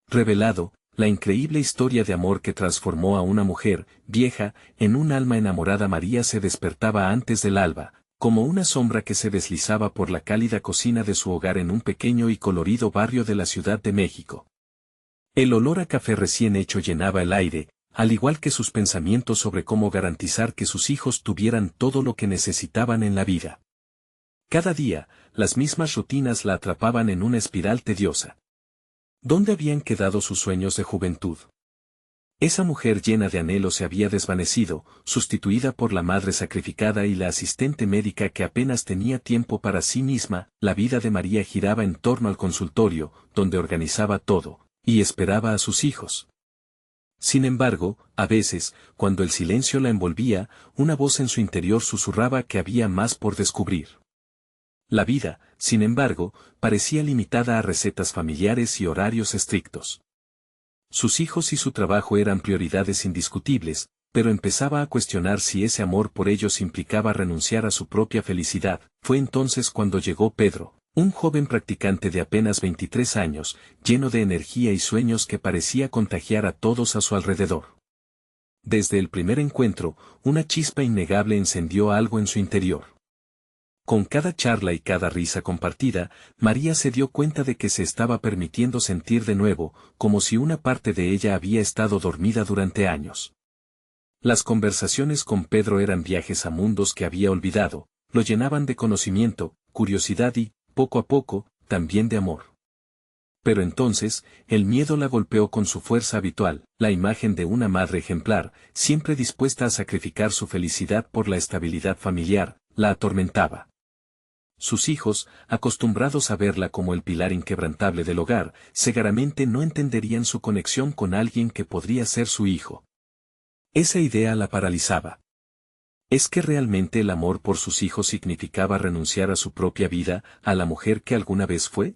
revelado, la increíble historia de amor que transformó a una mujer, vieja, en un alma enamorada. María se despertaba antes del alba, como una sombra que se deslizaba por la cálida cocina de su hogar en un pequeño y colorido barrio de la Ciudad de México. El olor a café recién hecho llenaba el aire, al igual que sus pensamientos sobre cómo garantizar que sus hijos tuvieran todo lo que necesitaban en la vida. Cada día, las mismas rutinas la atrapaban en una espiral tediosa. ¿Dónde habían quedado sus sueños de juventud? Esa mujer llena de anhelos se había desvanecido, sustituida por la madre sacrificada y la asistente médica que apenas tenía tiempo para sí misma. La vida de María giraba en torno al consultorio, donde organizaba todo, y esperaba a sus hijos. Sin embargo, a veces, cuando el silencio la envolvía, una voz en su interior susurraba que había más por descubrir. La vida, sin embargo, parecía limitada a recetas familiares y horarios estrictos. Sus hijos y su trabajo eran prioridades indiscutibles, pero empezaba a cuestionar si ese amor por ellos implicaba renunciar a su propia felicidad. Fue entonces cuando llegó Pedro, un joven practicante de apenas 23 años, lleno de energía y sueños que parecía contagiar a todos a su alrededor. Desde el primer encuentro, una chispa innegable encendió algo en su interior. Con cada charla y cada risa compartida, María se dio cuenta de que se estaba permitiendo sentir de nuevo, como si una parte de ella había estado dormida durante años. Las conversaciones con Pedro eran viajes a mundos que había olvidado, lo llenaban de conocimiento, curiosidad y, poco a poco, también de amor. Pero entonces, el miedo la golpeó con su fuerza habitual. La imagen de una madre ejemplar, siempre dispuesta a sacrificar su felicidad por la estabilidad familiar, la atormentaba. Sus hijos, acostumbrados a verla como el pilar inquebrantable del hogar, seguramente no entenderían su conexión con alguien que podría ser su hijo. Esa idea la paralizaba. ¿Es que realmente el amor por sus hijos significaba renunciar a su propia vida, a la mujer que alguna vez fue?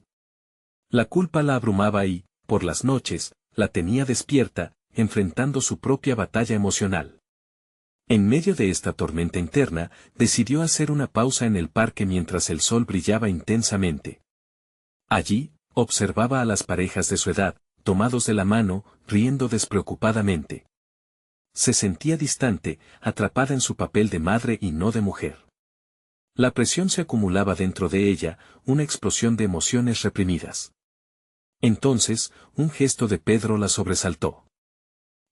La culpa la abrumaba y, por las noches, la tenía despierta, enfrentando su propia batalla emocional. En medio de esta tormenta interna, decidió hacer una pausa en el parque mientras el sol brillaba intensamente. Allí, observaba a las parejas de su edad, tomados de la mano, riendo despreocupadamente. Se sentía distante, atrapada en su papel de madre y no de mujer. La presión se acumulaba dentro de ella, una explosión de emociones reprimidas. Entonces, un gesto de Pedro la sobresaltó.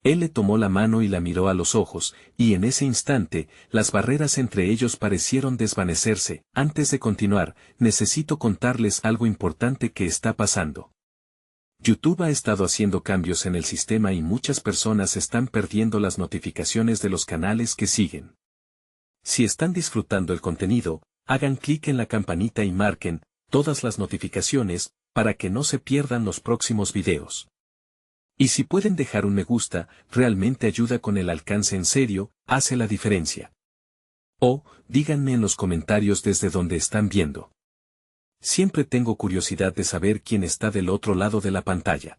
Él le tomó la mano y la miró a los ojos, y en ese instante, las barreras entre ellos parecieron desvanecerse. Antes de continuar, necesito contarles algo importante que está pasando. YouTube ha estado haciendo cambios en el sistema y muchas personas están perdiendo las notificaciones de los canales que siguen. Si están disfrutando el contenido, hagan clic en la campanita y marquen todas las notificaciones, para que no se pierdan los próximos videos. Y si pueden dejar un me gusta, realmente ayuda con el alcance en serio, hace la diferencia. O, díganme en los comentarios desde donde están viendo. Siempre tengo curiosidad de saber quién está del otro lado de la pantalla.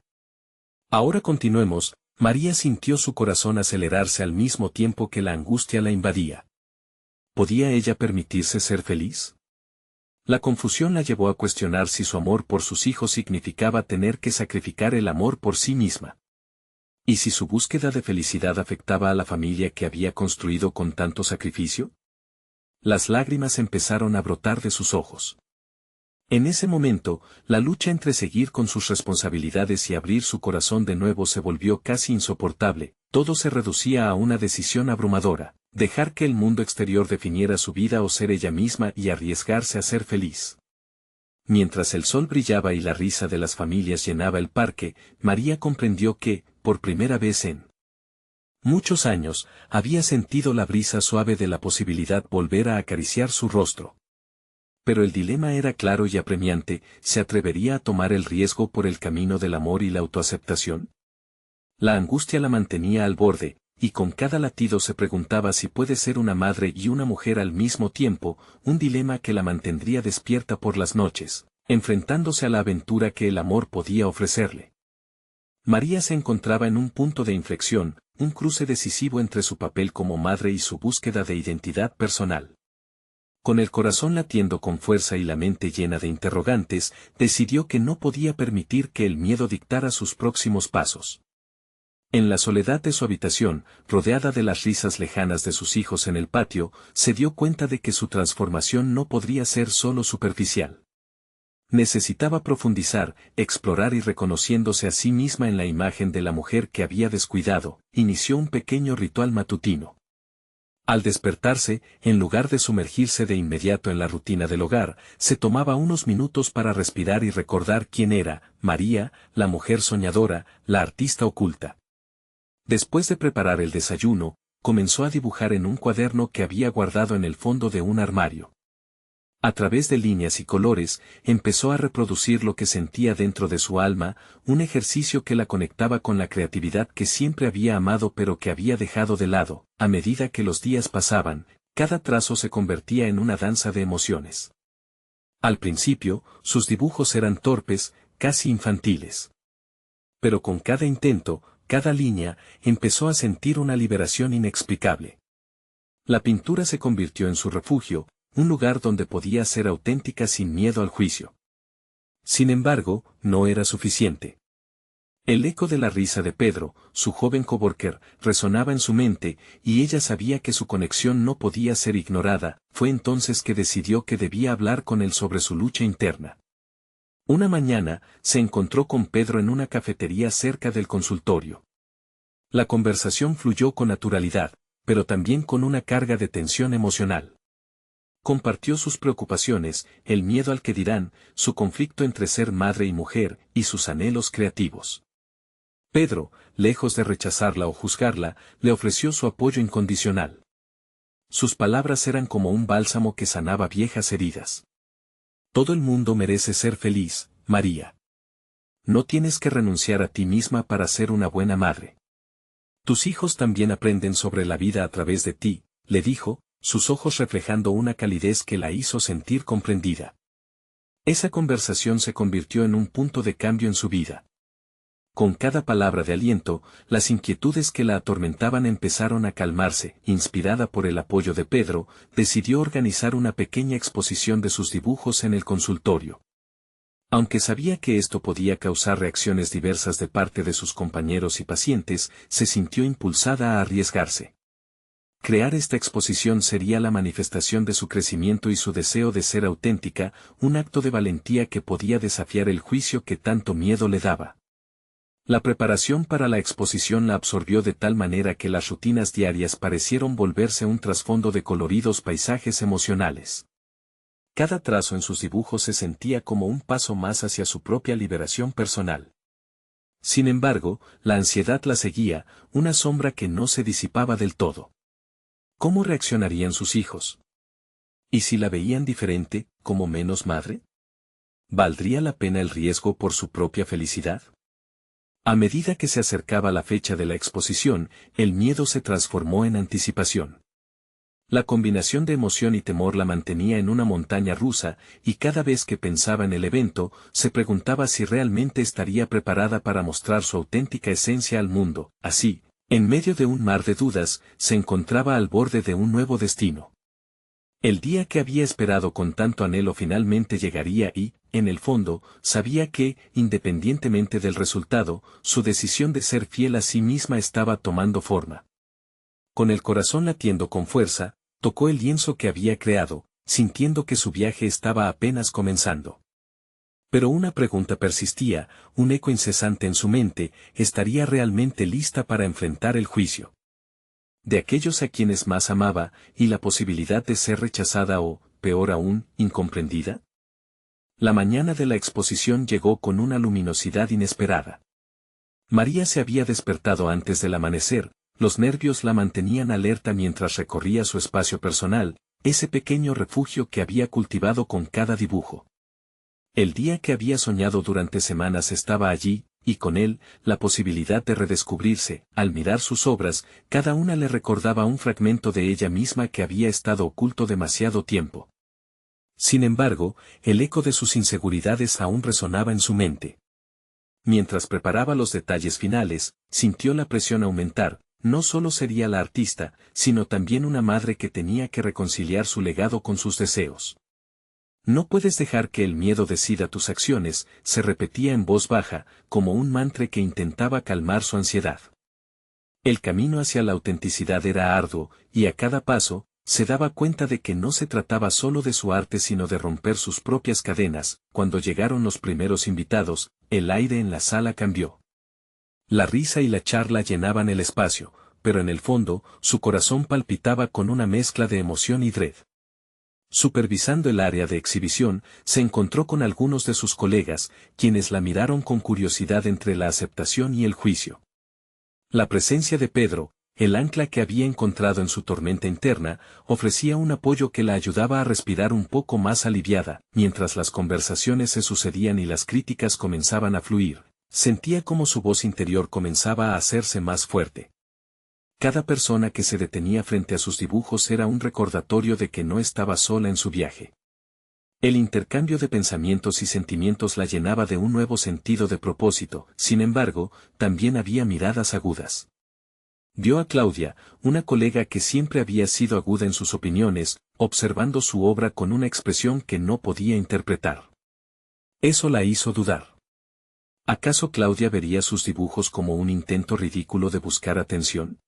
Ahora continuemos. María sintió su corazón acelerarse al mismo tiempo que la angustia la invadía. ¿Podía ella permitirse ser feliz? La confusión la llevó a cuestionar si su amor por sus hijos significaba tener que sacrificar el amor por sí misma. ¿Y si su búsqueda de felicidad afectaba a la familia que había construido con tanto sacrificio? Las lágrimas empezaron a brotar de sus ojos. En ese momento, la lucha entre seguir con sus responsabilidades y abrir su corazón de nuevo se volvió casi insoportable. Todo se reducía a una decisión abrumadora: dejar que el mundo exterior definiera su vida o ser ella misma y arriesgarse a ser feliz. Mientras el sol brillaba y la risa de las familias llenaba el parque, María comprendió que, por primera vez en muchos años, había sentido la brisa suave de la posibilidad volver a acariciar su rostro. Pero el dilema era claro y apremiante: ¿se atrevería a tomar el riesgo por el camino del amor y la autoaceptación? La angustia la mantenía al borde, y con cada latido se preguntaba si puede ser una madre y una mujer al mismo tiempo, un dilema que la mantendría despierta por las noches, enfrentándose a la aventura que el amor podía ofrecerle. María se encontraba en un punto de inflexión, un cruce decisivo entre su papel como madre y su búsqueda de identidad personal. Con el corazón latiendo con fuerza y la mente llena de interrogantes, decidió que no podía permitir que el miedo dictara sus próximos pasos. En la soledad de su habitación, rodeada de las risas lejanas de sus hijos en el patio, se dio cuenta de que su transformación no podría ser solo superficial. Necesitaba profundizar, explorar y reconociéndose a sí misma en la imagen de la mujer que había descuidado, inició un pequeño ritual matutino. Al despertarse, en lugar de sumergirse de inmediato en la rutina del hogar, se tomaba unos minutos para respirar y recordar quién era, María, la mujer soñadora, la artista oculta. Después de preparar el desayuno, comenzó a dibujar en un cuaderno que había guardado en el fondo de un armario. A través de líneas y colores, empezó a reproducir lo que sentía dentro de su alma, un ejercicio que la conectaba con la creatividad que siempre había amado pero que había dejado de lado. A medida que los días pasaban, cada trazo se convertía en una danza de emociones. Al principio, sus dibujos eran torpes, casi infantiles. Pero con cada intento, cada línea, empezó a sentir una liberación inexplicable. La pintura se convirtió en su refugio, un lugar donde podía ser auténtica sin miedo al juicio. Sin embargo, no era suficiente. El eco de la risa de Pedro, su joven coworker, resonaba en su mente, y ella sabía que su conexión no podía ser ignorada. Fue entonces que decidió que debía hablar con él sobre su lucha interna. Una mañana, se encontró con Pedro en una cafetería cerca del consultorio. La conversación fluyó con naturalidad, pero también con una carga de tensión emocional. Compartió sus preocupaciones, el miedo al que dirán, su conflicto entre ser madre y mujer, y sus anhelos creativos. Pedro, lejos de rechazarla o juzgarla, le ofreció su apoyo incondicional. Sus palabras eran como un bálsamo que sanaba viejas heridas. Todo el mundo merece ser feliz, María. No tienes que renunciar a ti misma para ser una buena madre. Tus hijos también aprenden sobre la vida a través de ti, le dijo, sus ojos reflejando una calidez que la hizo sentir comprendida. Esa conversación se convirtió en un punto de cambio en su vida. Con cada palabra de aliento, las inquietudes que la atormentaban empezaron a calmarse. Inspirada por el apoyo de Pedro, decidió organizar una pequeña exposición de sus dibujos en el consultorio. Aunque sabía que esto podía causar reacciones diversas de parte de sus compañeros y pacientes, se sintió impulsada a arriesgarse. Crear esta exposición sería la manifestación de su crecimiento y su deseo de ser auténtica, un acto de valentía que podía desafiar el juicio que tanto miedo le daba. La preparación para la exposición la absorbió de tal manera que las rutinas diarias parecieron volverse un trasfondo de coloridos paisajes emocionales. Cada trazo en sus dibujos se sentía como un paso más hacia su propia liberación personal. Sin embargo, la ansiedad la seguía, una sombra que no se disipaba del todo. ¿Cómo reaccionarían sus hijos? ¿Y si la veían diferente, como menos madre? ¿Valdría la pena el riesgo por su propia felicidad? A medida que se acercaba la fecha de la exposición, el miedo se transformó en anticipación. La combinación de emoción y temor la mantenía en una montaña rusa, y cada vez que pensaba en el evento, se preguntaba si realmente estaría preparada para mostrar su auténtica esencia al mundo. Así, en medio de un mar de dudas, se encontraba al borde de un nuevo destino. El día que había esperado con tanto anhelo finalmente llegaría y, en el fondo, sabía que, independientemente del resultado, su decisión de ser fiel a sí misma estaba tomando forma. Con el corazón latiendo con fuerza, tocó el lienzo que había creado, sintiendo que su viaje estaba apenas comenzando. Pero una pregunta persistía, un eco incesante en su mente: ¿estaría realmente lista para enfrentar el juicio de aquellos a quienes más amaba, y la posibilidad de ser rechazada o, peor aún, incomprendida? La mañana de la exposición llegó con una luminosidad inesperada. María se había despertado antes del amanecer, los nervios la mantenían alerta mientras recorría su espacio personal, ese pequeño refugio que había cultivado con cada dibujo. El día que había soñado durante semanas estaba allí, y con él, la posibilidad de redescubrirse. Al mirar sus obras, cada una le recordaba un fragmento de ella misma que había estado oculto demasiado tiempo. Sin embargo, el eco de sus inseguridades aún resonaba en su mente. Mientras preparaba los detalles finales, sintió la presión aumentar, no solo sería la artista, sino también una madre que tenía que reconciliar su legado con sus deseos. No puedes dejar que el miedo decida tus acciones, se repetía en voz baja, como un mantra que intentaba calmar su ansiedad. El camino hacia la autenticidad era arduo, y a cada paso, se daba cuenta de que no se trataba solo de su arte sino de romper sus propias cadenas. Cuando llegaron los primeros invitados, el aire en la sala cambió. La risa y la charla llenaban el espacio, pero en el fondo, su corazón palpitaba con una mezcla de emoción y dread. Supervisando el área de exhibición, se encontró con algunos de sus colegas, quienes la miraron con curiosidad entre la aceptación y el juicio. La presencia de Pedro, el ancla que había encontrado en su tormenta interna, ofrecía un apoyo que la ayudaba a respirar un poco más aliviada. Mientras las conversaciones se sucedían y las críticas comenzaban a fluir, sentía como su voz interior comenzaba a hacerse más fuerte. Cada persona que se detenía frente a sus dibujos era un recordatorio de que no estaba sola en su viaje. El intercambio de pensamientos y sentimientos la llenaba de un nuevo sentido de propósito. Sin embargo, también había miradas agudas. Vio a Claudia, una colega que siempre había sido aguda en sus opiniones, observando su obra con una expresión que no podía interpretar. Eso la hizo dudar. ¿Acaso Claudia vería sus dibujos como un intento ridículo de buscar atención?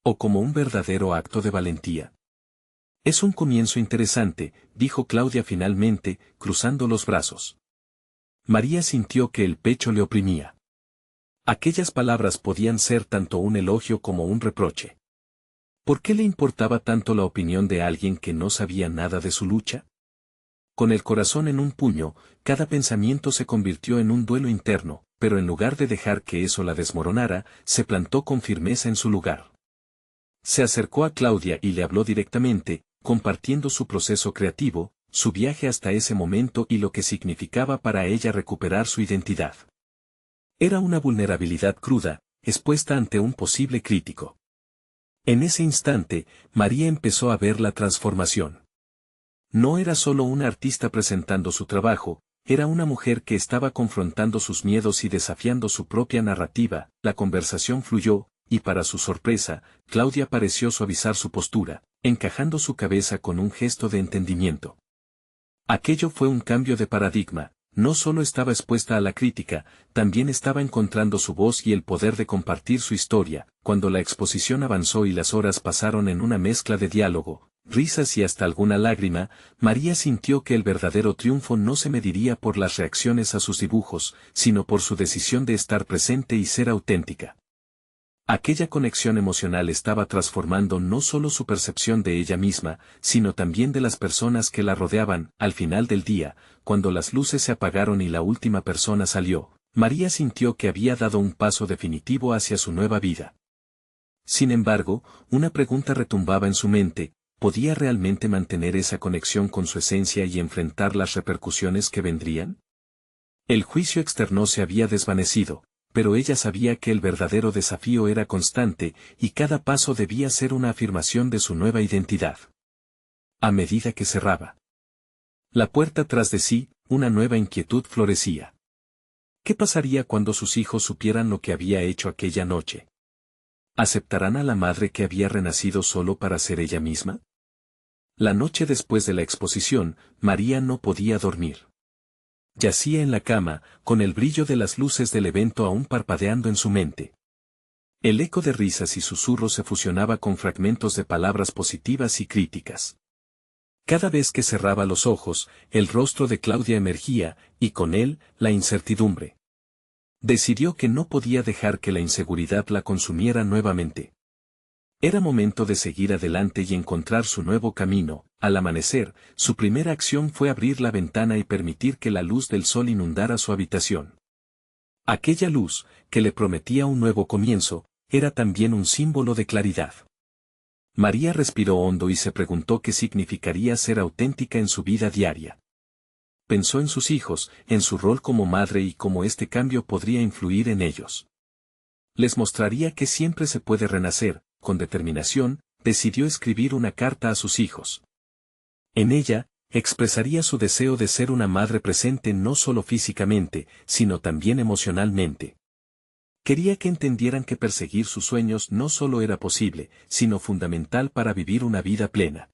¿O como un verdadero acto de valentía? Es un comienzo interesante, dijo Claudia finalmente, cruzando los brazos. María sintió que el pecho le oprimía. Aquellas palabras podían ser tanto un elogio como un reproche. ¿Por qué le importaba tanto la opinión de alguien que no sabía nada de su lucha? Con el corazón en un puño, cada pensamiento se convirtió en un duelo interno, pero en lugar de dejar que eso la desmoronara, se plantó con firmeza en su lugar. Se acercó a Claudia y le habló directamente, compartiendo su proceso creativo, su viaje hasta ese momento y lo que significaba para ella recuperar su identidad. Era una vulnerabilidad cruda, expuesta ante un posible crítico. En ese instante, María empezó a ver la transformación. No era solo una artista presentando su trabajo, era una mujer que estaba confrontando sus miedos y desafiando su propia narrativa. La conversación fluyó, y para su sorpresa, Claudia pareció suavizar su postura, encajando su cabeza con un gesto de entendimiento. Aquello fue un cambio de paradigma, no solo estaba expuesta a la crítica, también estaba encontrando su voz y el poder de compartir su historia. Cuando la exposición avanzó y las horas pasaron en una mezcla de diálogo, risas y hasta alguna lágrima, María sintió que el verdadero triunfo no se mediría por las reacciones a sus dibujos, sino por su decisión de estar presente y ser auténtica. Aquella conexión emocional estaba transformando no solo su percepción de ella misma, sino también de las personas que la rodeaban. Al final del día, cuando las luces se apagaron y la última persona salió, María sintió que había dado un paso definitivo hacia su nueva vida. Sin embargo, una pregunta retumbaba en su mente: ¿podía realmente mantener esa conexión con su esencia y enfrentar las repercusiones que vendrían? El juicio externo se había desvanecido, pero ella sabía que el verdadero desafío era constante, y cada paso debía ser una afirmación de su nueva identidad. A medida que cerraba la puerta tras de sí, una nueva inquietud florecía. ¿Qué pasaría cuando sus hijos supieran lo que había hecho aquella noche? ¿Aceptarán a la madre que había renacido solo para ser ella misma? La noche después de la exposición, María no podía dormir. Yacía en la cama, con el brillo de las luces del evento aún parpadeando en su mente. El eco de risas y susurros se fusionaba con fragmentos de palabras positivas y críticas. Cada vez que cerraba los ojos, el rostro de Claudia emergía, y con él, la incertidumbre. Decidió que no podía dejar que la inseguridad la consumiera nuevamente. Era momento de seguir adelante y encontrar su nuevo camino. Al amanecer, su primera acción fue abrir la ventana y permitir que la luz del sol inundara su habitación. Aquella luz, que le prometía un nuevo comienzo, era también un símbolo de claridad. María respiró hondo y se preguntó qué significaría ser auténtica en su vida diaria. Pensó en sus hijos, en su rol como madre y cómo este cambio podría influir en ellos. Les mostraría que siempre se puede renacer. Con determinación, decidió escribir una carta a sus hijos. En ella, expresaría su deseo de ser una madre presente no solo físicamente, sino también emocionalmente. Quería que entendieran que perseguir sus sueños no solo era posible, sino fundamental para vivir una vida plena.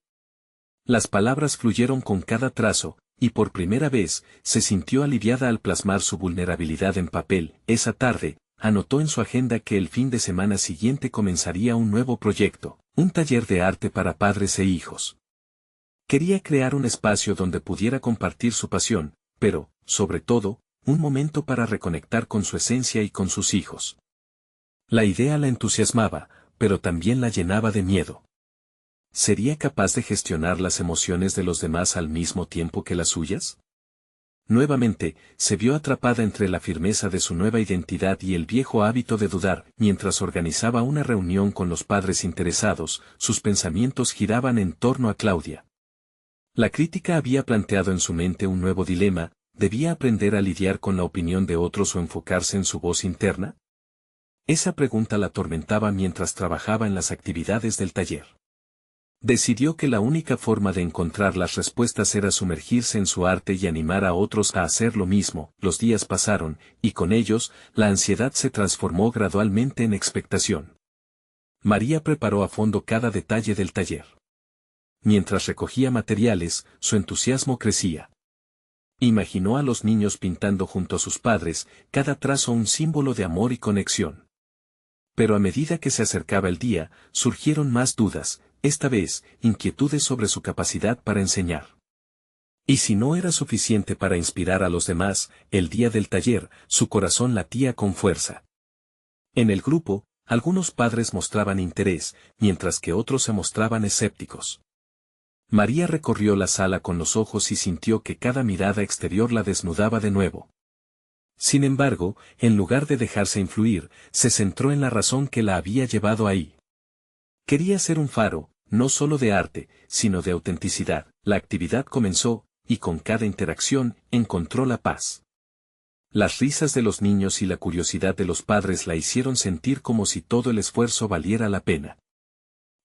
Las palabras fluyeron con cada trazo, y por primera vez, se sintió aliviada al plasmar su vulnerabilidad en papel. Esa tarde, anotó en su agenda que el fin de semana siguiente comenzaría un nuevo proyecto, un taller de arte para padres e hijos. Quería crear un espacio donde pudiera compartir su pasión, pero, sobre todo, un momento para reconectar con su esencia y con sus hijos. La idea la entusiasmaba, pero también la llenaba de miedo. ¿Sería capaz de gestionar las emociones de los demás al mismo tiempo que las suyas? Nuevamente, se vio atrapada entre la firmeza de su nueva identidad y el viejo hábito de dudar. Mientras organizaba una reunión con los padres interesados, sus pensamientos giraban en torno a Claudia. La crítica había planteado en su mente un nuevo dilema: ¿debía aprender a lidiar con la opinión de otros o enfocarse en su voz interna? Esa pregunta la atormentaba mientras trabajaba en las actividades del taller. Decidió que la única forma de encontrar las respuestas era sumergirse en su arte y animar a otros a hacer lo mismo. Los días pasaron, y con ellos, la ansiedad se transformó gradualmente en expectación. María preparó a fondo cada detalle del taller. Mientras recogía materiales, su entusiasmo crecía. Imaginó a los niños pintando junto a sus padres, cada trazo un símbolo de amor y conexión. Pero a medida que se acercaba el día, surgieron más dudas, esta vez, inquietudes sobre su capacidad para enseñar. Y si no era suficiente para inspirar a los demás, el día del taller, su corazón latía con fuerza. En el grupo, algunos padres mostraban interés, mientras que otros se mostraban escépticos. María recorrió la sala con los ojos y sintió que cada mirada exterior la desnudaba de nuevo. Sin embargo, en lugar de dejarse influir, se centró en la razón que la había llevado ahí. Quería ser un faro, no solo de arte, sino de autenticidad. La actividad comenzó, y con cada interacción, encontró la paz. Las risas de los niños y la curiosidad de los padres la hicieron sentir como si todo el esfuerzo valiera la pena.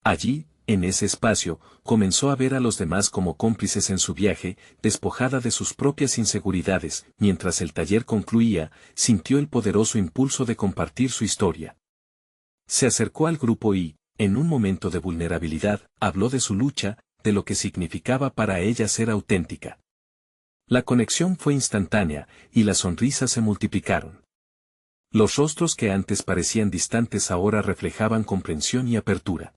Allí, en ese espacio, comenzó a ver a los demás como cómplices en su viaje, despojada de sus propias inseguridades. Mientras el taller concluía, sintió el poderoso impulso de compartir su historia. Se acercó al grupo y, en un momento de vulnerabilidad, habló de su lucha, de lo que significaba para ella ser auténtica. La conexión fue instantánea, y las sonrisas se multiplicaron. Los rostros que antes parecían distantes ahora reflejaban comprensión y apertura.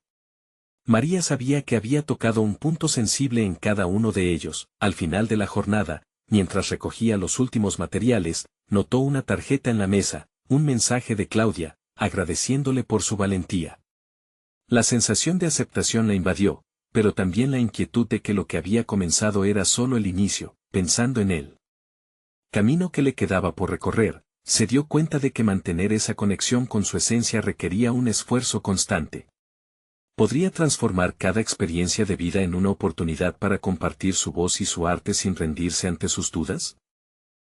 María sabía que había tocado un punto sensible en cada uno de ellos. Al final de la jornada, mientras recogía los últimos materiales, notó una tarjeta en la mesa, un mensaje de Claudia, agradeciéndole por su valentía. La sensación de aceptación la invadió, pero también la inquietud de que lo que había comenzado era solo el inicio. Pensando en el camino que le quedaba por recorrer, se dio cuenta de que mantener esa conexión con su esencia requería un esfuerzo constante. ¿Podría transformar cada experiencia de vida en una oportunidad para compartir su voz y su arte sin rendirse ante sus dudas?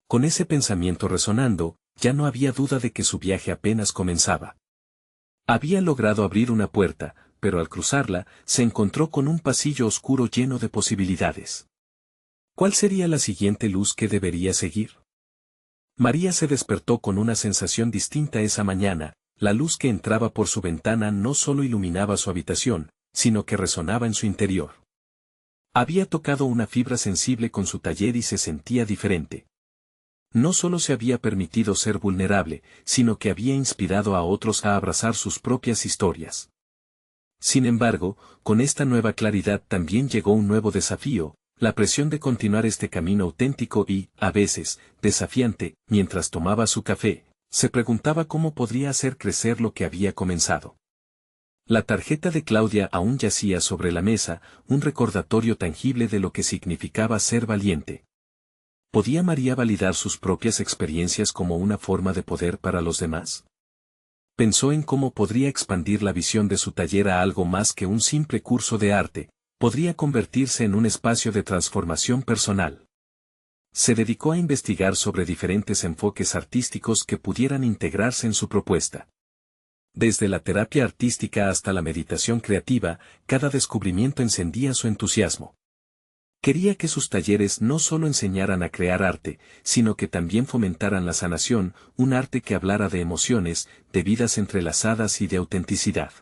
Con ese pensamiento resonando, ya no había duda de que su viaje apenas comenzaba. Había logrado abrir una puerta, pero al cruzarla, se encontró con un pasillo oscuro lleno de posibilidades. ¿Cuál sería la siguiente luz que debería seguir? María se despertó con una sensación distinta esa mañana. La luz que entraba por su ventana no solo iluminaba su habitación, sino que resonaba en su interior. Había tocado una fibra sensible con su taller y se sentía diferente. No solo se había permitido ser vulnerable, sino que había inspirado a otros a abrazar sus propias historias. Sin embargo, con esta nueva claridad también llegó un nuevo desafío, la presión de continuar este camino auténtico y, a veces, desafiante. Mientras tomaba su café, se preguntaba cómo podría hacer crecer lo que había comenzado. La tarjeta de Claudia aún yacía sobre la mesa, un recordatorio tangible de lo que significaba ser valiente. ¿Podía María validar sus propias experiencias como una forma de poder para los demás? Pensó en cómo podría expandir la visión de su taller a algo más que un simple curso de arte, podría convertirse en un espacio de transformación personal. Se dedicó a investigar sobre diferentes enfoques artísticos que pudieran integrarse en su propuesta. Desde la terapia artística hasta la meditación creativa, cada descubrimiento encendía su entusiasmo. Quería que sus talleres no solo enseñaran a crear arte, sino que también fomentaran la sanación, un arte que hablara de emociones, de vidas entrelazadas y de autenticidad.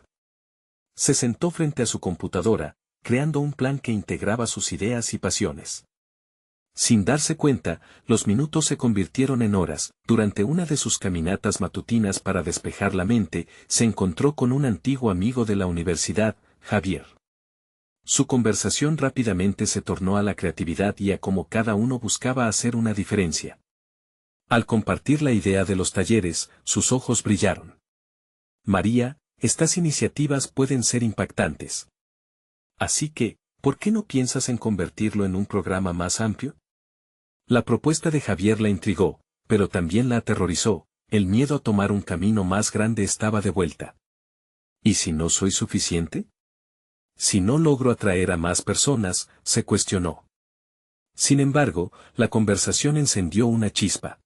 Se sentó frente a su computadora, creando un plan que integraba sus ideas y pasiones. Sin darse cuenta, los minutos se convirtieron en horas. Durante una de sus caminatas matutinas para despejar la mente, se encontró con un antiguo amigo de la universidad, Javier. Su conversación rápidamente se tornó a la creatividad y a cómo cada uno buscaba hacer una diferencia. Al compartir la idea de los talleres, sus ojos brillaron. María, estas iniciativas pueden ser impactantes. Así que, ¿por qué no piensas en convertirlo en un programa más amplio? La propuesta de Javier la intrigó, pero también la aterrorizó. El miedo a tomar un camino más grande estaba de vuelta. ¿Y si no soy suficiente? Si no logro atraer a más personas, se cuestionó. Sin embargo, la conversación encendió una chispa.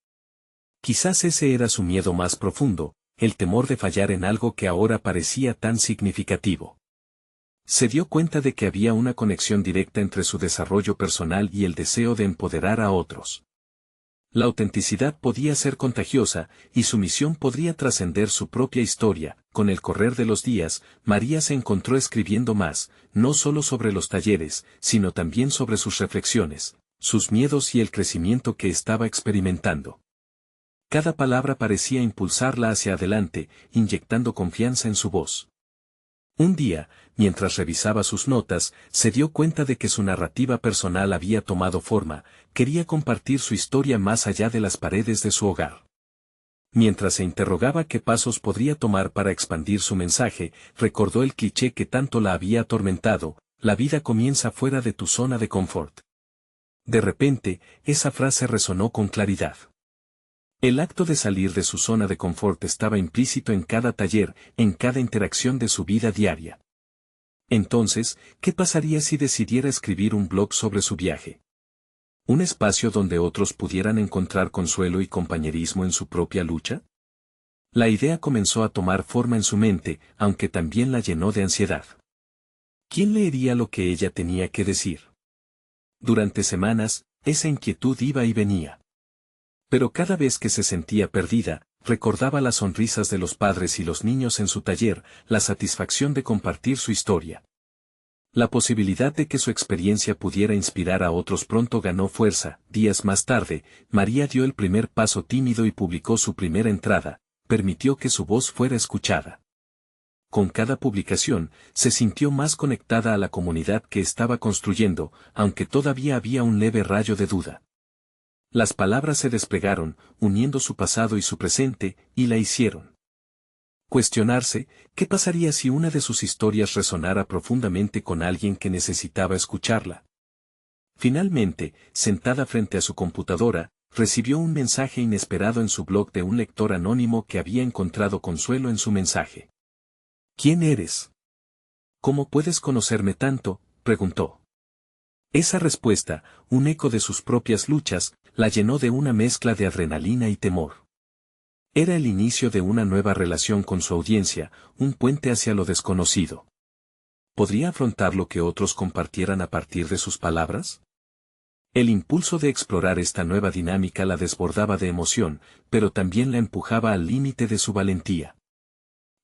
Quizás ese era su miedo más profundo, el temor de fallar en algo que ahora parecía tan significativo. Se dio cuenta de que había una conexión directa entre su desarrollo personal y el deseo de empoderar a otros. La autenticidad podía ser contagiosa, y su misión podría trascender su propia historia. Con el correr de los días, María se encontró escribiendo más, no solo sobre los talleres, sino también sobre sus reflexiones, sus miedos y el crecimiento que estaba experimentando. Cada palabra parecía impulsarla hacia adelante, inyectando confianza en su voz. Un día, mientras revisaba sus notas, se dio cuenta de que su narrativa personal había tomado forma. Quería compartir su historia más allá de las paredes de su hogar. Mientras se interrogaba qué pasos podría tomar para expandir su mensaje, recordó el cliché que tanto la había atormentado: la vida comienza fuera de tu zona de confort. De repente, esa frase resonó con claridad. El acto de salir de su zona de confort estaba implícito en cada taller, en cada interacción de su vida diaria. Entonces, ¿qué pasaría si decidiera escribir un blog sobre su viaje? ¿Un espacio donde otros pudieran encontrar consuelo y compañerismo en su propia lucha? La idea comenzó a tomar forma en su mente, aunque también la llenó de ansiedad. ¿Quién leería lo que ella tenía que decir? Durante semanas, esa inquietud iba y venía. Pero cada vez que se sentía perdida, recordaba las sonrisas de los padres y los niños en su taller, la satisfacción de compartir su historia. La posibilidad de que su experiencia pudiera inspirar a otros pronto ganó fuerza. Días más tarde, María dio el primer paso tímido y publicó su primera entrada, permitió que su voz fuera escuchada. Con cada publicación, se sintió más conectada a la comunidad que estaba construyendo, aunque todavía había un leve rayo de duda. Las palabras se desplegaron, uniendo su pasado y su presente, y la hicieron cuestionarse: ¿qué pasaría si una de sus historias resonara profundamente con alguien que necesitaba escucharla? Finalmente, sentada frente a su computadora, recibió un mensaje inesperado en su blog de un lector anónimo que había encontrado consuelo en su mensaje. ¿Quién eres? ¿Cómo puedes conocerme tanto?, preguntó. Esa respuesta, un eco de sus propias luchas, la llenó de una mezcla de adrenalina y temor. Era el inicio de una nueva relación con su audiencia, un puente hacia lo desconocido. ¿Podría afrontar lo que otros compartieran a partir de sus palabras? El impulso de explorar esta nueva dinámica la desbordaba de emoción, pero también la empujaba al límite de su valentía.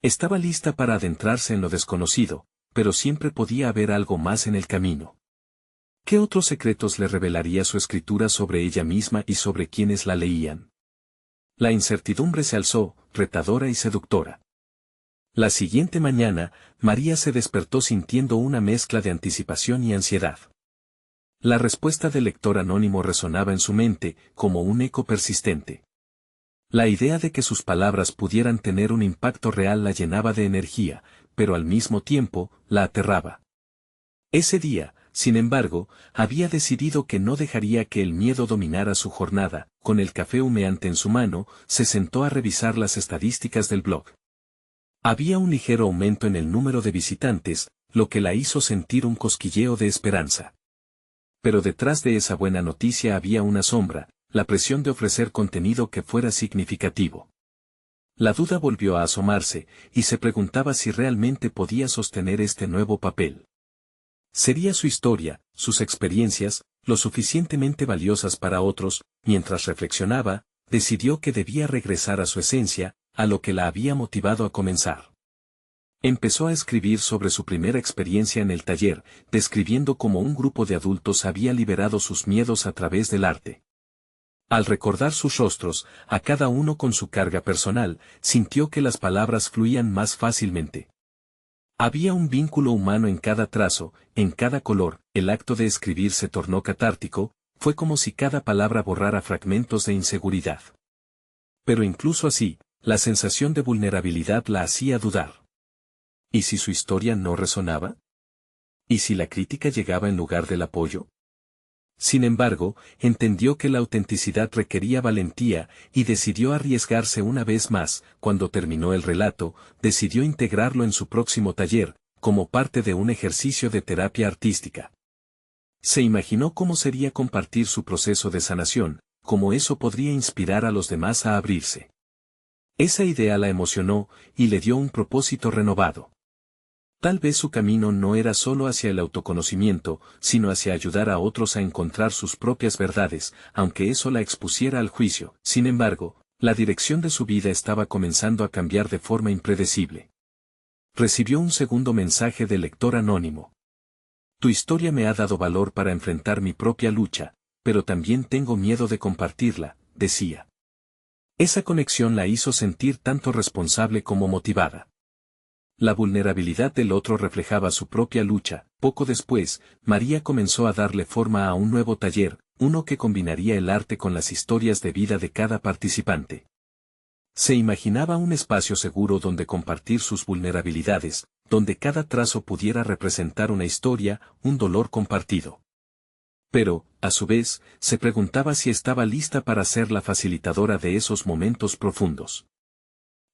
Estaba lista para adentrarse en lo desconocido, pero siempre podía haber algo más en el camino. ¿Qué otros secretos le revelaría su escritura sobre ella misma y sobre quienes la leían? La incertidumbre se alzó, retadora y seductora. La siguiente mañana, María se despertó sintiendo una mezcla de anticipación y ansiedad. La respuesta del lector anónimo resonaba en su mente, como un eco persistente. La idea de que sus palabras pudieran tener un impacto real la llenaba de energía, pero al mismo tiempo, la aterraba. Ese día, sin embargo, había decidido que no dejaría que el miedo dominara su jornada. Con el café humeante en su mano, se sentó a revisar las estadísticas del blog. Había un ligero aumento en el número de visitantes, lo que la hizo sentir un cosquilleo de esperanza. Pero detrás de esa buena noticia había una sombra, la presión de ofrecer contenido que fuera significativo. La duda volvió a asomarse, y se preguntaba si realmente podía sostener este nuevo papel. Sería su historia, sus experiencias, lo suficientemente valiosas para otros. Mientras reflexionaba, decidió que debía regresar a su esencia, a lo que la había motivado a comenzar. Empezó a escribir sobre su primera experiencia en el taller, describiendo cómo un grupo de adultos había liberado sus miedos a través del arte. Al recordar sus rostros, a cada uno con su carga personal, sintió que las palabras fluían más fácilmente. Había un vínculo humano en cada trazo, en cada color. El acto de escribir se tornó catártico, fue como si cada palabra borrara fragmentos de inseguridad. Pero incluso así, la sensación de vulnerabilidad la hacía dudar. ¿Y si su historia no resonaba? ¿Y si la crítica llegaba en lugar del apoyo? Sin embargo, entendió que la autenticidad requería valentía y decidió arriesgarse una vez más. Cuando terminó el relato, decidió integrarlo en su próximo taller, como parte de un ejercicio de terapia artística. Se imaginó cómo sería compartir su proceso de sanación, cómo eso podría inspirar a los demás a abrirse. Esa idea la emocionó y le dio un propósito renovado. Tal vez su camino no era solo hacia el autoconocimiento, sino hacia ayudar a otros a encontrar sus propias verdades, aunque eso la expusiera al juicio. Sin embargo, la dirección de su vida estaba comenzando a cambiar de forma impredecible. Recibió un segundo mensaje del lector anónimo. Tu historia me ha dado valor para enfrentar mi propia lucha, pero también tengo miedo de compartirla, decía. Esa conexión la hizo sentir tanto responsable como motivada. La vulnerabilidad del otro reflejaba su propia lucha. Poco después, María comenzó a darle forma a un nuevo taller, uno que combinaría el arte con las historias de vida de cada participante. Se imaginaba un espacio seguro donde compartir sus vulnerabilidades, donde cada trazo pudiera representar una historia, un dolor compartido. Pero, a su vez, se preguntaba si estaba lista para ser la facilitadora de esos momentos profundos.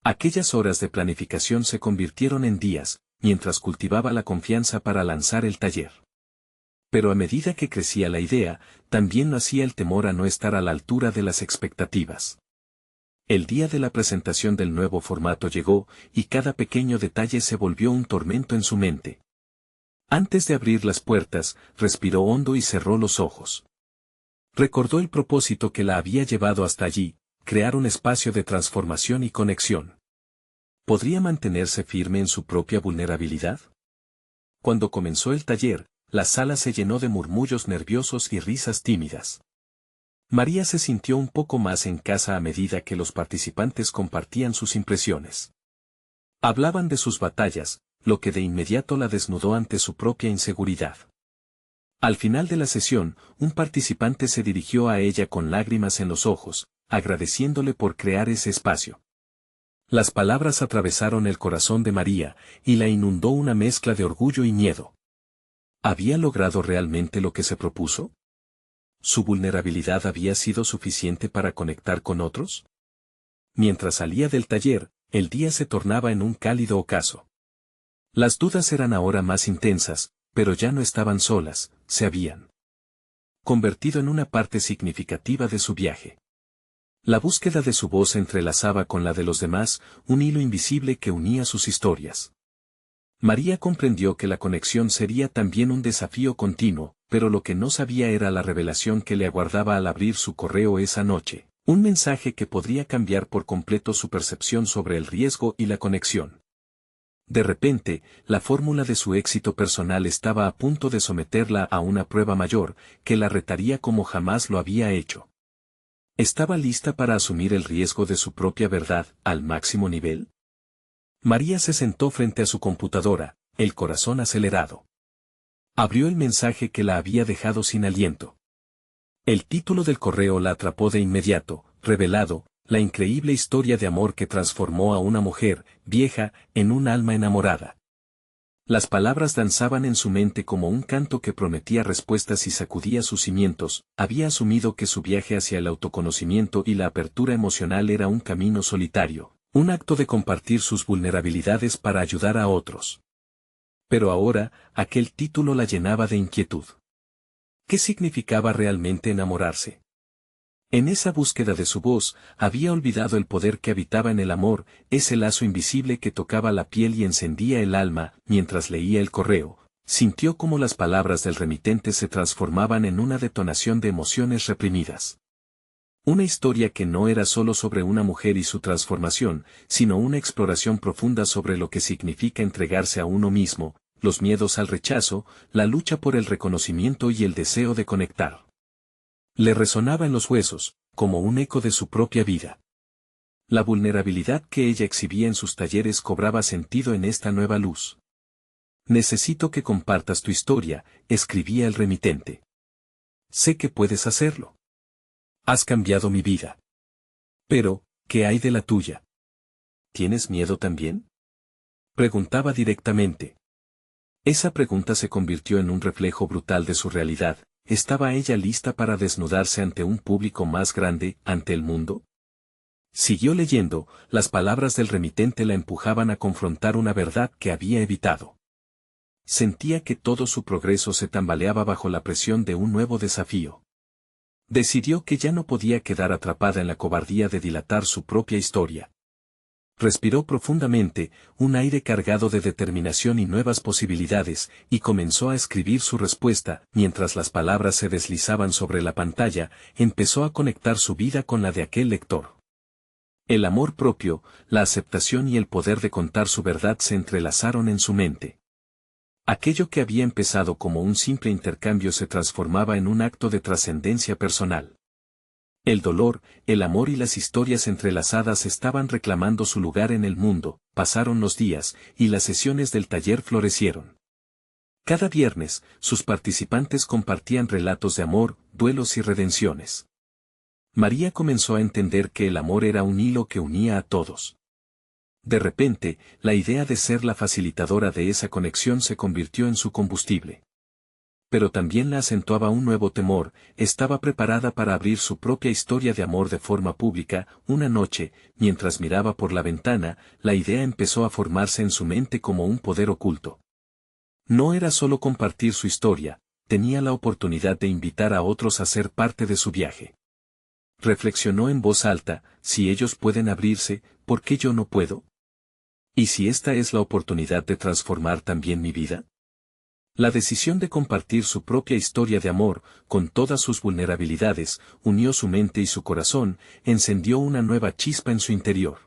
Aquellas horas de planificación se convirtieron en días, mientras cultivaba la confianza para lanzar el taller. Pero a medida que crecía la idea, también lo hacía el temor a no estar a la altura de las expectativas. El día de la presentación del nuevo formato llegó, y cada pequeño detalle se volvió un tormento en su mente. Antes de abrir las puertas, respiró hondo y cerró los ojos. Recordó el propósito que la había llevado hasta allí, crear un espacio de transformación y conexión. ¿Podría mantenerse firme en su propia vulnerabilidad? Cuando comenzó el taller, la sala se llenó de murmullos nerviosos y risas tímidas. María se sintió un poco más en casa a medida que los participantes compartían sus impresiones. Hablaban de sus batallas, lo que de inmediato la desnudó ante su propia inseguridad. Al final de la sesión, un participante se dirigió a ella con lágrimas en los ojos, agradeciéndole por crear ese espacio. Las palabras atravesaron el corazón de María, y la inundó una mezcla de orgullo y miedo. ¿Había logrado realmente lo que se propuso? ¿Su vulnerabilidad había sido suficiente para conectar con otros? Mientras salía del taller, el día se tornaba en un cálido ocaso. Las dudas eran ahora más intensas, pero ya no estaban solas, se habían convertido en una parte significativa de su viaje. La búsqueda de su voz se entrelazaba con la de los demás, un hilo invisible que unía sus historias. María comprendió que la conexión sería también un desafío continuo, pero lo que no sabía era la revelación que le aguardaba al abrir su correo esa noche, un mensaje que podría cambiar por completo su percepción sobre el riesgo y la conexión. De repente, la fórmula de su éxito personal estaba a punto de someterla a una prueba mayor, que la retaría como jamás lo había hecho. ¿Estaba lista para asumir el riesgo de su propia verdad, al máximo nivel? María se sentó frente a su computadora, el corazón acelerado. Abrió el mensaje que la había dejado sin aliento. El título del correo la atrapó de inmediato, revelado, la increíble historia de amor que transformó a una mujer, vieja, en un alma enamorada. Las palabras danzaban en su mente como un canto que prometía respuestas y sacudía sus cimientos. Había asumido que su viaje hacia el autoconocimiento y la apertura emocional era un camino solitario, un acto de compartir sus vulnerabilidades para ayudar a otros. Pero ahora, aquel título la llenaba de inquietud. ¿Qué significaba realmente enamorarse? En esa búsqueda de su voz, había olvidado el poder que habitaba en el amor, ese lazo invisible que tocaba la piel y encendía el alma. Mientras leía el correo, Sintió cómo las palabras del remitente se transformaban en una detonación de emociones reprimidas. Una historia que no era solo sobre una mujer y su transformación, sino una exploración profunda sobre lo que significa entregarse a uno mismo, los miedos al rechazo, la lucha por el reconocimiento y el deseo de conectar. Le resonaba en los huesos, como un eco de su propia vida. La vulnerabilidad que ella exhibía en sus talleres cobraba sentido en esta nueva luz. Necesito que compartas tu historia, escribía el remitente. Sé que puedes hacerlo. Has cambiado mi vida. Pero, ¿qué hay de la tuya? ¿Tienes miedo también? Preguntaba directamente. Esa pregunta se convirtió en un reflejo brutal de su realidad. ¿Estaba ella lista para desnudarse ante un público más grande, ante el mundo? Siguió leyendo, las palabras del remitente la empujaban a confrontar una verdad que había evitado. Sentía que todo su progreso se tambaleaba bajo la presión de un nuevo desafío. Decidió que ya no podía quedar atrapada en la cobardía de dilatar su propia historia. Respiró profundamente, un aire cargado de determinación y nuevas posibilidades, y comenzó a escribir su respuesta. Mientras las palabras se deslizaban sobre la pantalla, empezó a conectar su vida con la de aquel lector. El amor propio, la aceptación y el poder de contar su verdad se entrelazaron en su mente. Aquello que había empezado como un simple intercambio se transformaba en un acto de trascendencia personal. El dolor, el amor y las historias entrelazadas estaban reclamando su lugar en el mundo. Pasaron los días, y las sesiones del taller florecieron. Cada viernes, sus participantes compartían relatos de amor, duelos y redenciones. María comenzó a entender que el amor era un hilo que unía a todos. De repente, la idea de ser la facilitadora de esa conexión se convirtió en su combustible. Pero también la acentuaba un nuevo temor. Estaba preparada para abrir su propia historia de amor de forma pública. Una noche, mientras miraba por la ventana, la idea empezó a formarse en su mente como un poder oculto. No era solo compartir su historia, tenía la oportunidad de invitar a otros a ser parte de su viaje. Reflexionó en voz alta, si ellos pueden abrirse, ¿por qué yo no puedo? ¿Y si esta es la oportunidad de transformar también mi vida? La decisión de compartir su propia historia de amor, con todas sus vulnerabilidades, unió su mente y su corazón, encendió una nueva chispa en su interior.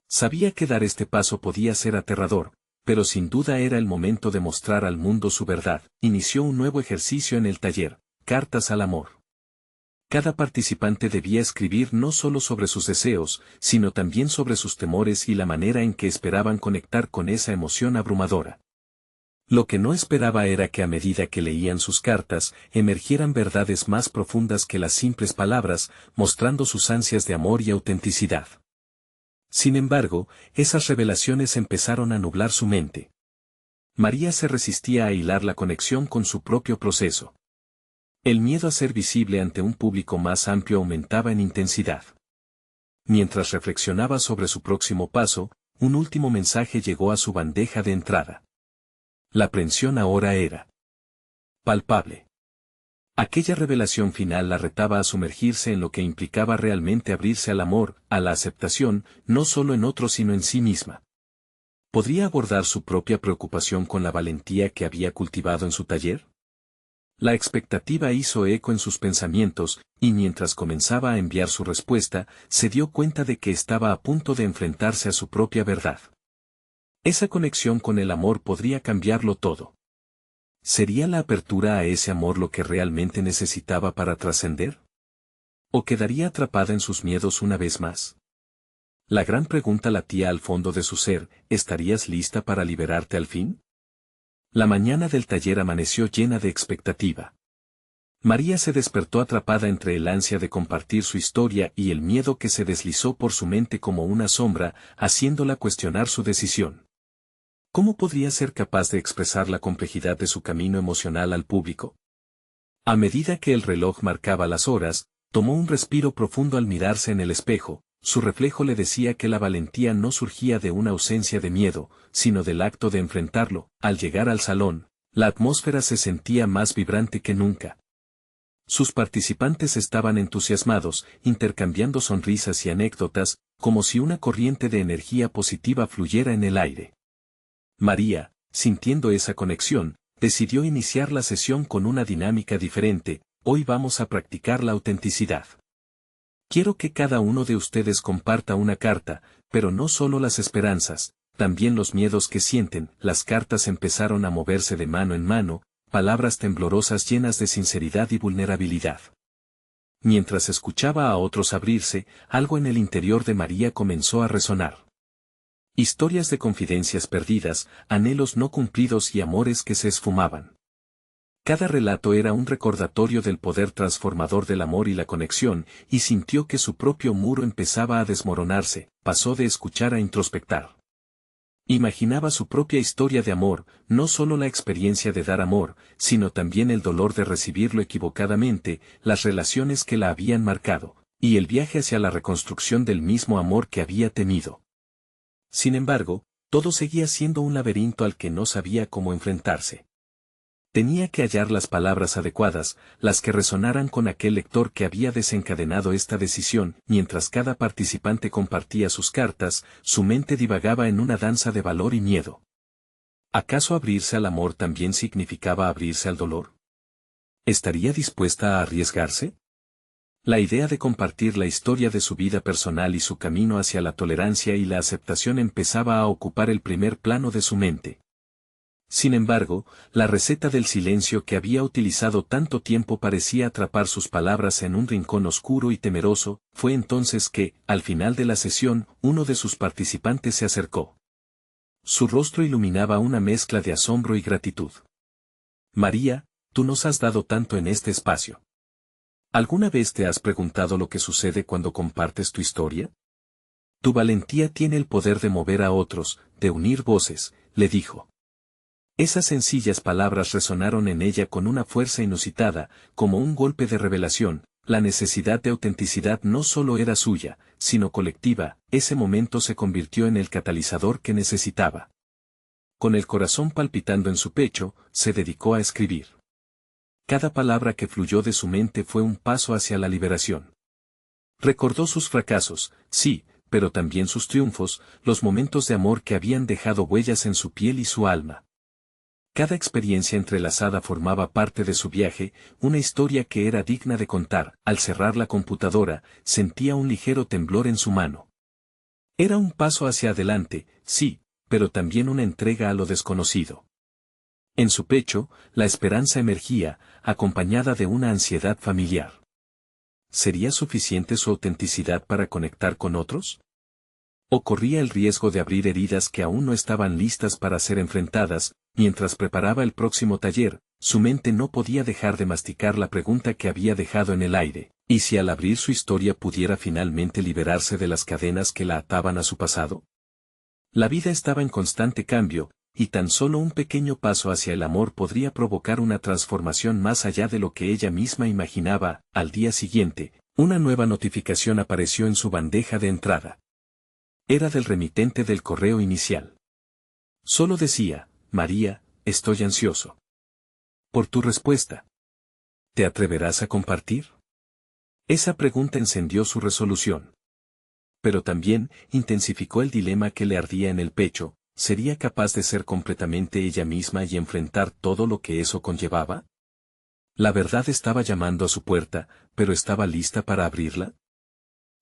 Sabía que dar este paso podía ser aterrador, pero sin duda era el momento de mostrar al mundo su verdad. Inició un nuevo ejercicio en el taller, Cartas al Amor. Cada participante debía escribir no solo sobre sus deseos, sino también sobre sus temores y la manera en que esperaban conectar con esa emoción abrumadora. Lo que no esperaba era que a medida que leían sus cartas, emergieran verdades más profundas que las simples palabras, mostrando sus ansias de amor y autenticidad. Sin embargo, esas revelaciones empezaron a nublar su mente. María se resistía a hilar la conexión con su propio proceso. El miedo a ser visible ante un público más amplio aumentaba en intensidad. Mientras reflexionaba sobre su próximo paso, un último mensaje llegó a su bandeja de entrada. La aprensión ahora era palpable. Aquella revelación final la retaba a sumergirse en lo que implicaba realmente abrirse al amor, a la aceptación, no solo en otros sino en sí misma. ¿Podría abordar su propia preocupación con la valentía que había cultivado en su taller? La expectativa hizo eco en sus pensamientos, y mientras comenzaba a enviar su respuesta, se dio cuenta de que estaba a punto de enfrentarse a su propia verdad. Esa conexión con el amor podría cambiarlo todo. ¿Sería la apertura a ese amor lo que realmente necesitaba para trascender? ¿O quedaría atrapada en sus miedos una vez más? La gran pregunta latía al fondo de su ser, ¿estarías lista para liberarte al fin? La mañana del taller amaneció llena de expectativa. María se despertó atrapada entre el ansia de compartir su historia y el miedo que se deslizó por su mente como una sombra, haciéndola cuestionar su decisión. ¿Cómo podría ser capaz de expresar la complejidad de su camino emocional al público? A medida que el reloj marcaba las horas, tomó un respiro profundo al mirarse en el espejo. Su reflejo le decía que la valentía no surgía de una ausencia de miedo, sino del acto de enfrentarlo. Al llegar al salón, la atmósfera se sentía más vibrante que nunca. Sus participantes estaban entusiasmados, intercambiando sonrisas y anécdotas, como si una corriente de energía positiva fluyera en el aire. María, sintiendo esa conexión, decidió iniciar la sesión con una dinámica diferente. Hoy vamos a practicar la autenticidad. Quiero que cada uno de ustedes comparta una carta, pero no solo las esperanzas, también los miedos que sienten. Las cartas empezaron a moverse de mano en mano, palabras temblorosas llenas de sinceridad y vulnerabilidad. Mientras escuchaba a otros abrirse, algo en el interior de María comenzó a resonar. Historias de confidencias perdidas, anhelos no cumplidos y amores que se esfumaban. Cada relato era un recordatorio del poder transformador del amor y la conexión, y sintió que su propio muro empezaba a desmoronarse. Pasó de escuchar a introspectar. Imaginaba su propia historia de amor, no solo la experiencia de dar amor, sino también el dolor de recibirlo equivocadamente, las relaciones que la habían marcado, y el viaje hacia la reconstrucción del mismo amor que había tenido. Sin embargo, todo seguía siendo un laberinto al que no sabía cómo enfrentarse. Tenía que hallar las palabras adecuadas, las que resonaran con aquel lector que había desencadenado esta decisión. Mientras cada participante compartía sus cartas, su mente divagaba en una danza de valor y miedo. ¿Acaso abrirse al amor también significaba abrirse al dolor? ¿Estaría dispuesta a arriesgarse? La idea de compartir la historia de su vida personal y su camino hacia la tolerancia y la aceptación empezaba a ocupar el primer plano de su mente. Sin embargo, la receta del silencio que había utilizado tanto tiempo parecía atrapar sus palabras en un rincón oscuro y temeroso. Fue entonces que, al final de la sesión, uno de sus participantes se acercó. Su rostro iluminaba una mezcla de asombro y gratitud. María, tú nos has dado tanto en este espacio. ¿Alguna vez te has preguntado lo que sucede cuando compartes tu historia? Tu valentía tiene el poder de mover a otros, de unir voces, le dijo. Esas sencillas palabras resonaron en ella con una fuerza inusitada, como un golpe de revelación. La necesidad de autenticidad no solo era suya, sino colectiva. Ese momento se convirtió en el catalizador que necesitaba. Con el corazón palpitando en su pecho, se dedicó a escribir. Cada palabra que fluyó de su mente fue un paso hacia la liberación. Recordó sus fracasos, sí, pero también sus triunfos, los momentos de amor que habían dejado huellas en su piel y su alma. Cada experiencia entrelazada formaba parte de su viaje, una historia que era digna de contar. Al cerrar la computadora, sentía un ligero temblor en su mano. Era un paso hacia adelante, sí, pero también una entrega a lo desconocido. En su pecho, la esperanza emergía, acompañada de una ansiedad familiar. ¿Sería suficiente su autenticidad para conectar con otros? ¿O corría el riesgo de abrir heridas que aún no estaban listas para ser enfrentadas? Mientras preparaba el próximo taller, su mente no podía dejar de masticar la pregunta que había dejado en el aire. ¿Y si al abrir su historia pudiera finalmente liberarse de las cadenas que la ataban a su pasado? La vida estaba en constante cambio, y tan solo un pequeño paso hacia el amor podría provocar una transformación más allá de lo que ella misma imaginaba. Al día siguiente, una nueva notificación apareció en su bandeja de entrada. Era del remitente del correo inicial. Solo decía: María, estoy ansioso por tu respuesta. ¿Te atreverás a compartir? Esa pregunta encendió su resolución. Pero también intensificó el dilema que le ardía en el pecho. ¿Sería capaz de ser completamente ella misma y enfrentar todo lo que eso conllevaba? La verdad estaba llamando a su puerta, pero ¿estaba lista para abrirla?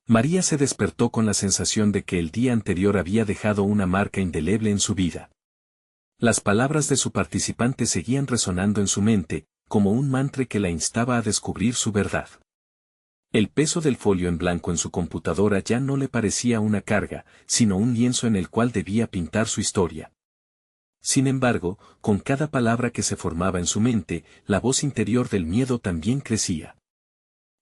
María se despertó con la sensación de que el día anterior había dejado una marca indeleble en su vida. Las palabras de su participante seguían resonando en su mente, como un mantra que la instaba a descubrir su verdad. El peso del folio en blanco en su computadora ya no le parecía una carga, sino un lienzo en el cual debía pintar su historia. Sin embargo, con cada palabra que se formaba en su mente, la voz interior del miedo también crecía.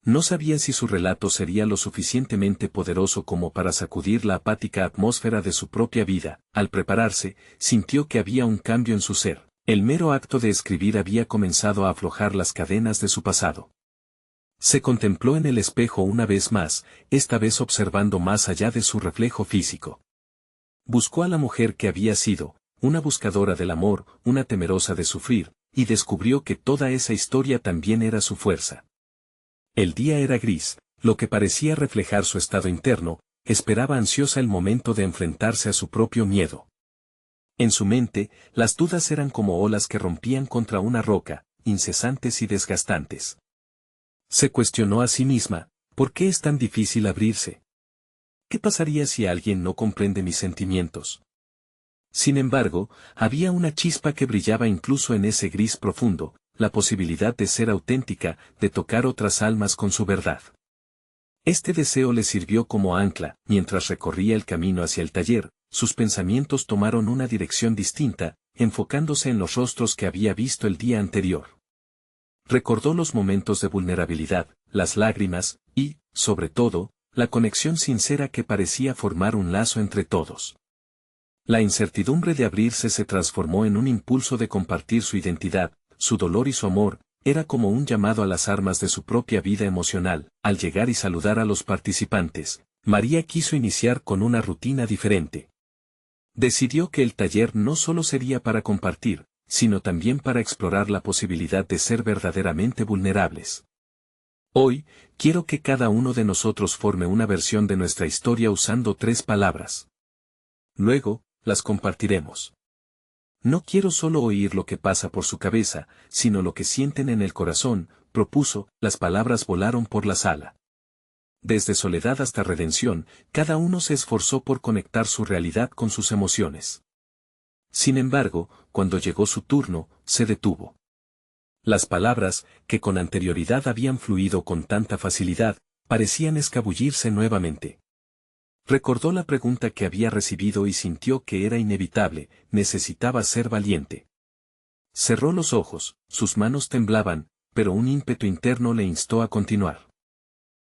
No sabía si su relato sería lo suficientemente poderoso como para sacudir la apática atmósfera de su propia vida. Al prepararse, sintió que había un cambio en su ser. El mero acto de escribir había comenzado a aflojar las cadenas de su pasado. Se contempló en el espejo una vez más, esta vez observando más allá de su reflejo físico. Buscó a la mujer que había sido, una buscadora del amor, una temerosa de sufrir, y descubrió que toda esa historia también era su fuerza. El día era gris, lo que parecía reflejar su estado interno. Esperaba ansiosa el momento de enfrentarse a su propio miedo. En su mente, las dudas eran como olas que rompían contra una roca, incesantes y desgastantes. Se cuestionó a sí misma, ¿por qué es tan difícil abrirse? ¿Qué pasaría si alguien no comprende mis sentimientos? Sin embargo, había una chispa que brillaba incluso en ese gris profundo, la posibilidad de ser auténtica, de tocar otras almas con su verdad. Este deseo le sirvió como ancla, mientras recorría el camino hacia el taller, sus pensamientos tomaron una dirección distinta, enfocándose en los rostros que había visto el día anterior. Recordó los momentos de vulnerabilidad, las lágrimas, y, sobre todo, la conexión sincera que parecía formar un lazo entre todos. La incertidumbre de abrirse se transformó en un impulso de compartir su identidad, su dolor y su amor, era como un llamado a las armas de su propia vida emocional. Al llegar y saludar a los participantes, María quiso iniciar con una rutina diferente. Decidió que el taller no solo sería para compartir, sino también para explorar la posibilidad de ser verdaderamente vulnerables. Hoy, quiero que cada uno de nosotros forme una versión de nuestra historia usando 3 palabras. Luego, las compartiremos. No quiero solo oír lo que pasa por su cabeza, sino lo que sienten en el corazón, propuso. Las palabras volaron por la sala. Desde soledad hasta redención, cada uno se esforzó por conectar su realidad con sus emociones. Sin embargo, cuando llegó su turno, se detuvo. Las palabras, que con anterioridad habían fluido con tanta facilidad, parecían escabullirse nuevamente. Recordó la pregunta que había recibido y sintió que era inevitable, necesitaba ser valiente. Cerró los ojos, sus manos temblaban, pero un ímpetu interno le instó a continuar.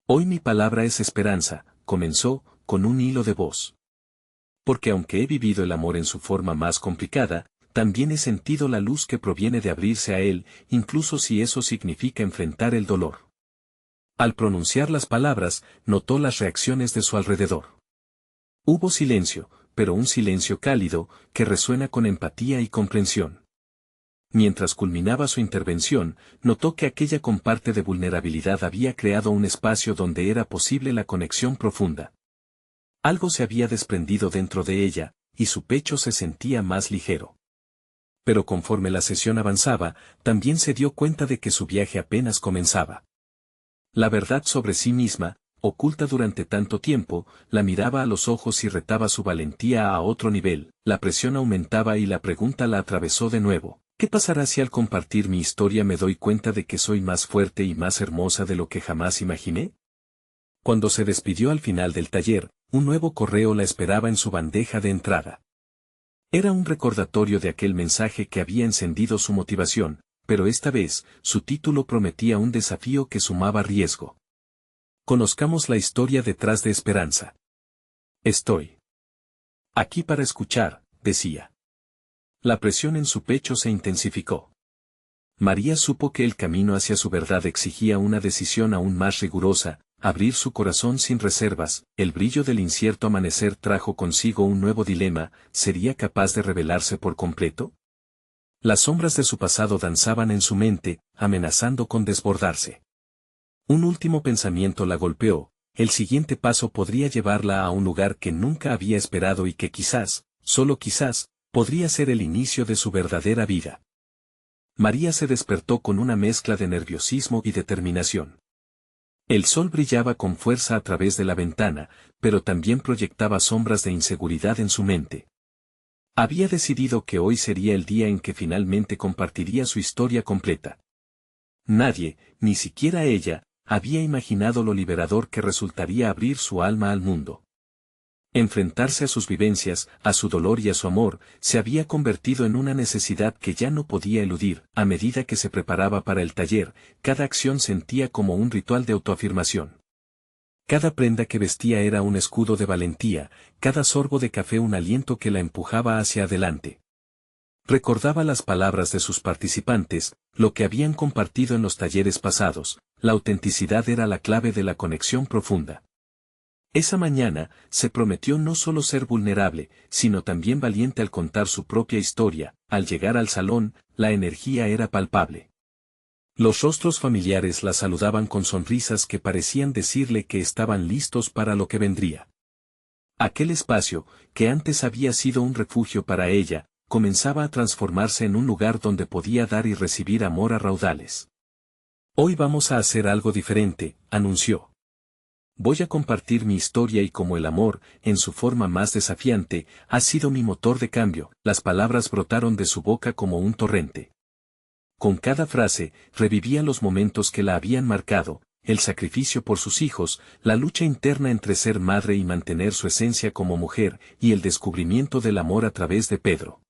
Hoy mi palabra es esperanza, comenzó, con un hilo de voz. Porque aunque he vivido el amor en su forma más complicada, también he sentido la luz que proviene de abrirse a él, incluso si eso significa enfrentar el dolor. Al pronunciar las palabras, notó las reacciones de su alrededor. Hubo silencio, pero un silencio cálido, que resuena con empatía y comprensión. Mientras culminaba su intervención, notó que aquella comparte de vulnerabilidad había creado un espacio donde era posible la conexión profunda. Algo se había desprendido dentro de ella, y su pecho se sentía más ligero. Pero conforme la sesión avanzaba, también se dio cuenta de que su viaje apenas comenzaba. La verdad sobre sí misma, oculta durante tanto tiempo, la miraba a los ojos y retaba su valentía a otro nivel. La presión aumentaba y la pregunta la atravesó de nuevo. ¿Qué pasará si al compartir mi historia me doy cuenta de que soy más fuerte y más hermosa de lo que jamás imaginé? Cuando se despidió al final del taller, un nuevo correo la esperaba en su bandeja de entrada. Era un recordatorio de aquel mensaje que había encendido su motivación, pero esta vez, su título prometía un desafío que sumaba riesgo. Conozcamos la historia detrás de Esperanza. Estoy aquí para escuchar, decía. La presión en su pecho se intensificó. María supo que el camino hacia su verdad exigía una decisión aún más rigurosa, abrir su corazón sin reservas. El brillo del incierto amanecer trajo consigo un nuevo dilema: ¿sería capaz de revelarse por completo? Las sombras de su pasado danzaban en su mente, amenazando con desbordarse. Un último pensamiento la golpeó: el siguiente paso podría llevarla a un lugar que nunca había esperado y que quizás, solo quizás, podría ser el inicio de su verdadera vida. María se despertó con una mezcla de nerviosismo y determinación. El sol brillaba con fuerza a través de la ventana, pero también proyectaba sombras de inseguridad en su mente. Había decidido que hoy sería el día en que finalmente compartiría su historia completa. Nadie, ni siquiera ella, había imaginado lo liberador que resultaría abrir su alma al mundo. Enfrentarse a sus vivencias, a su dolor y a su amor, se había convertido en una necesidad que ya no podía eludir. A medida que se preparaba para el taller, cada acción sentía como un ritual de autoafirmación. Cada prenda que vestía era un escudo de valentía, cada sorbo de café un aliento que la empujaba hacia adelante. Recordaba las palabras de sus participantes, lo que habían compartido en los talleres pasados: la autenticidad era la clave de la conexión profunda. Esa mañana, se prometió no solo ser vulnerable, sino también valiente al contar su propia historia. Al llegar al salón, la energía era palpable. Los rostros familiares la saludaban con sonrisas que parecían decirle que estaban listos para lo que vendría. Aquel espacio, que antes había sido un refugio para ella, comenzaba a transformarse en un lugar donde podía dar y recibir amor a raudales. Hoy vamos a hacer algo diferente, anunció. Voy a compartir mi historia y como el amor, en su forma más desafiante, ha sido mi motor de cambio. Las palabras brotaron de su boca como un torrente. Con cada frase, revivía los momentos que la habían marcado, el sacrificio por sus hijos, la lucha interna entre ser madre y mantener su esencia como mujer, y el descubrimiento del amor a través de Pedro.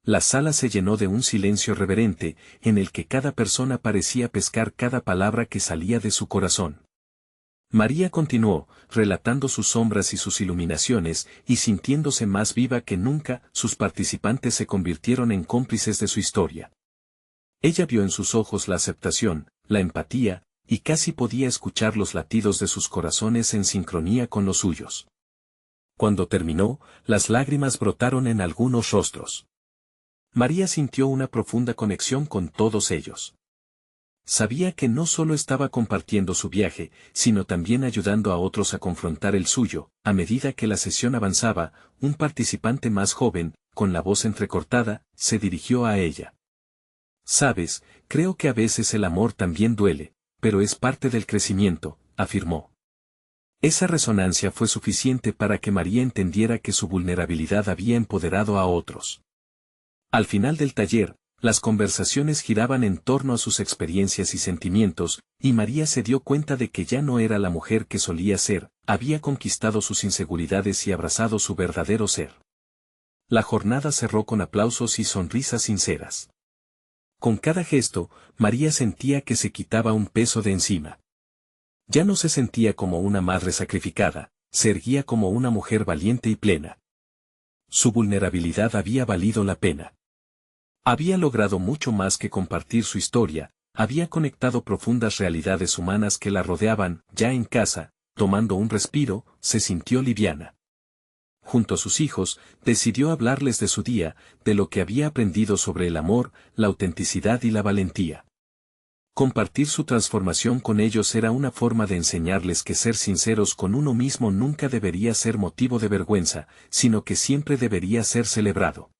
La sala se llenó de un silencio reverente, en el que cada persona parecía pescar cada palabra que salía de su corazón. María continuó, relatando sus sombras y sus iluminaciones, y sintiéndose más viva que nunca, sus participantes se convirtieron en cómplices de su historia. Ella vio en sus ojos la aceptación, la empatía, y casi podía escuchar los latidos de sus corazones en sincronía con los suyos. Cuando terminó, las lágrimas brotaron en algunos rostros. María sintió una profunda conexión con todos ellos. Sabía que no solo estaba compartiendo su viaje, sino también ayudando a otros a confrontar el suyo. A medida que la sesión avanzaba, un participante más joven, con la voz entrecortada, se dirigió a ella. Sabes, creo que a veces el amor también duele, pero es parte del crecimiento, afirmó. Esa resonancia fue suficiente para que María entendiera que su vulnerabilidad había empoderado a otros. Al final del taller, las conversaciones giraban en torno a sus experiencias y sentimientos, y María se dio cuenta de que ya no era la mujer que solía ser, había conquistado sus inseguridades y abrazado su verdadero ser. La jornada cerró con aplausos y sonrisas sinceras. Con cada gesto, María sentía que se quitaba un peso de encima. Ya no se sentía como una madre sacrificada, se erguía como una mujer valiente y plena. Su vulnerabilidad había valido la pena. Había logrado mucho más que compartir su historia, había conectado profundas realidades humanas que la rodeaban. Ya en casa, tomando un respiro, se sintió liviana. Junto a sus hijos, decidió hablarles de su día, de lo que había aprendido sobre el amor, la autenticidad y la valentía. Compartir su transformación con ellos era una forma de enseñarles que ser sinceros con uno mismo nunca debería ser motivo de vergüenza, sino que siempre debería ser celebrado.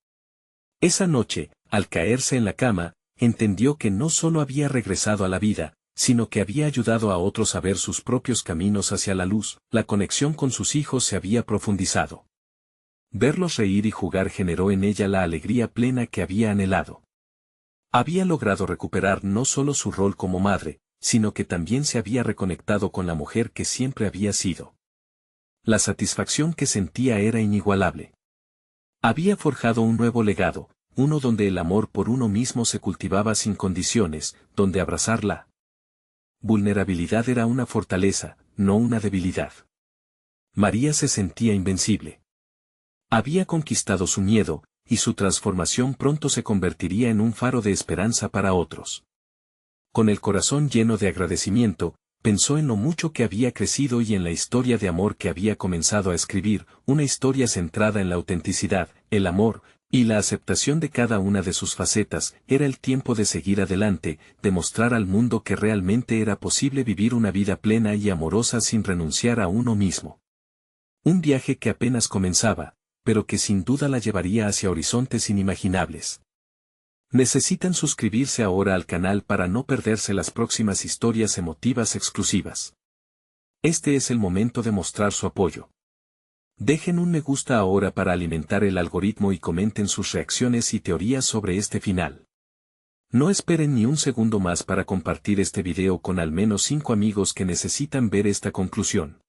Esa noche, al caerse en la cama, entendió que no solo había regresado a la vida, sino que había ayudado a otros a ver sus propios caminos hacia la luz. La conexión con sus hijos se había profundizado. Verlos reír y jugar generó en ella la alegría plena que había anhelado. Había logrado recuperar no solo su rol como madre, sino que también se había reconectado con la mujer que siempre había sido. La satisfacción que sentía era inigualable. Había forjado un nuevo legado, uno donde el amor por uno mismo se cultivaba sin condiciones, donde abrazar la vulnerabilidad era una fortaleza, no una debilidad. María se sentía invencible. Había conquistado su miedo, y su transformación pronto se convertiría en un faro de esperanza para otros. Con el corazón lleno de agradecimiento, pensó en lo mucho que había crecido y en la historia de amor que había comenzado a escribir, una historia centrada en la autenticidad, el amor, y la aceptación de cada una de sus facetas. Era el tiempo de seguir adelante, de mostrar al mundo que realmente era posible vivir una vida plena y amorosa sin renunciar a uno mismo. Un viaje que apenas comenzaba, pero que sin duda la llevaría hacia horizontes inimaginables. Necesitan suscribirse ahora al canal para no perderse las próximas historias emotivas exclusivas. Este es el momento de mostrar su apoyo. Dejen un me gusta ahora para alimentar el algoritmo y comenten sus reacciones y teorías sobre este final. No esperen ni un segundo más para compartir este video con al menos 5 amigos que necesitan ver esta conclusión.